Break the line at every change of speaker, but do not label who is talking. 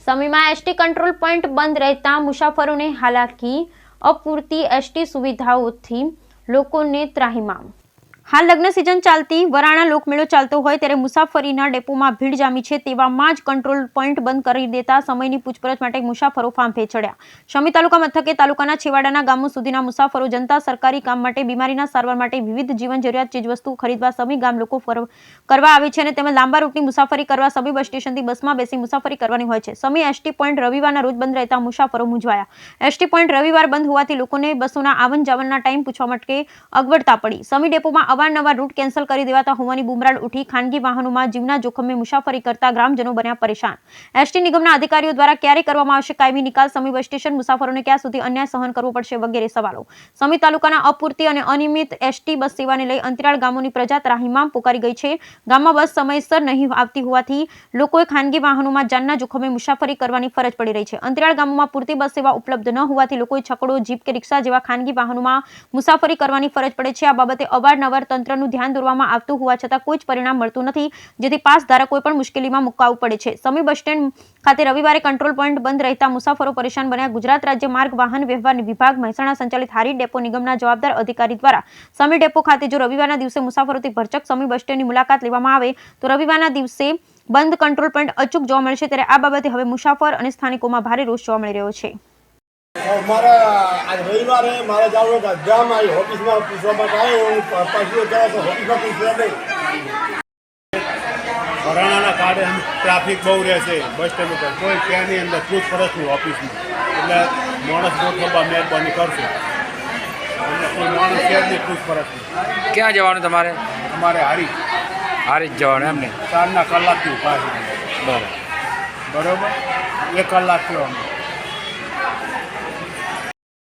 સમીમાં ST control point બંધ રહેતા મુસાફરોને હાલાકી, અપૂરતી એસટી સુવિધાઓથી લોકોને ત્રાહિમામ। હાલ લગ્ન સિઝન ચાલતી વરાણા લોકમેળો ચાલતો હોય ત્યારે મુસાફરીના ડેપોમાં ભીડ જામી છે। તેવામાં જ કંટ્રોલ પોઈન્ટ બંધ કરી દેતા સમયની પૂછપરછ માટે મુસાફરો ફાંફે ચડ્યા। શમી તાલુકા મથકે તાલુકાના છેવાડાના ગામો સુધીના મુસાફરો જનતા સરકારી કામ માટે, બીમારીના સારવાર માટે, વિવિધ જીવન જરૂરિયાત ચીજવસ્તુ ખરીદવા સમી ગામ લોકો કરવા આવે છે અને તેમજ લાંબા રૂટની મુસાફરી કરવા સમી બસ સ્ટેશનથી બસમાં બેસી મુસાફરી કરવાની હોય છે। સમી એસટી પોઈન્ટ રવિવારના રોજ બંધ રહેતા મુસાફરો મૂંઝવાયા। એસટી પોઈન્ટ રવિવાર બંધ હોવાથી લોકોને બસોના આવન જાવનના ટાઈમ પૂછવા માટે અગવડતા પડી। સમી ડેપોમાં અવારનવાર રૂટ કેન્સલ કરી દેવાતા હોવાની બુમરાડ ઉઠી। ખાનગી વાહનોમાં જીવના જોખમે મુસાફરી કરતા ગ્રામજનો બન્યા પરેશાન। એસટી નિગમના અધિકારીઓ દ્વારા ક્યારે કરવામાં આવશે કાયમી નિકાલ? સમી બસ સ્ટેશન મુસાફરોને ક્યાં સુધી અન્યાય સહન કરવો પડશે વગેરે સવાલો। સમી તાલુકાના અપૂરતી અને અનિયમિત એસટી બસ સેવાને લઈ અંતરિયાળ ગામોની પ્રજા ત્રાહિમામ પોકારી ગઈ છે। ગામમાં બસ સમયસર નહીં આવતી હોવાથી લોકોએ ખાનગી વાહનોમાં જાનના જોખમે મુસાફરી કરવાની ફરજ પડી રહી છે। અંતરિયાળ ગામોમાં પૂરતી બસ સેવા ઉપલબ્ધ ન હોવાથી લોકોએ છકડો, જીપ કે રિક્ષા જેવા ખાનગી વાહનોમાં મુસાફરી કરવાની ફરજ પડે છે। આ બાબતે અવારનવાર તંત્રનું ધ્યાન દોરવામાં આવતું હોવા છતાં કોઈ જ પરિણામ મળતું નથી, જેથી પાસ ધારકોએ પણ મુશ્કેલીમાં મુકાવવું પડે છે। સમી બસ સ્ટેન્ડ ખાતે રવિવારે કંટ્રોલ પોઈન્ટ બંધ રહેતા મુસાફરો પરેશાન બન્યા। ગુજરાત રાજ્ય માર્ગ વાહન વ્યવહાર વિભાગ મહેસાણા સંચાલિત હારી ડેપો નિગમના જવાબદાર અધિકારી દ્વારા સમી ડેપો ખાતે જો રવિવારના દિવસે મુસાફરોથી ભરચક સમી બસ સ્ટેન્ડની મુલાકાત લેવામાં આવે તો રવિવારના દિવસે બંધ કંટ્રોલ પોઈન્ટ અચૂક જોવા મળશે। ત્યારે આ બાબતે હવે મુસાફર અને સ્થાનિકોમાં ભારે રોષ જોવા મળી રહ્યો છે।
રવિવારે મારે જવું ગામ આવી ઓફિસમાં પૂછવા માટે આવ્યો પાછું ઓફિસમાં પૂછવા નહીં। વરાણાના કારણે ટ્રાફિક બહુ રહેશે બસ સ્ટેન્ડ ઉપર, કોઈ ત્યાંની અંદર પૂછપરછ નહીં ઓફિસમાં, એટલે માણસ ગોઠવવા મહેરબાની કરશે અને કોઈ માણસ શહેરની પૂછપરછ નહીં।
ક્યાં જવાનું તમારે?
અમારે હારી
જ જવાનું એમને?
4 કલાકથી ઉભા છે। બરાબર 1 કલાક થયો અમને।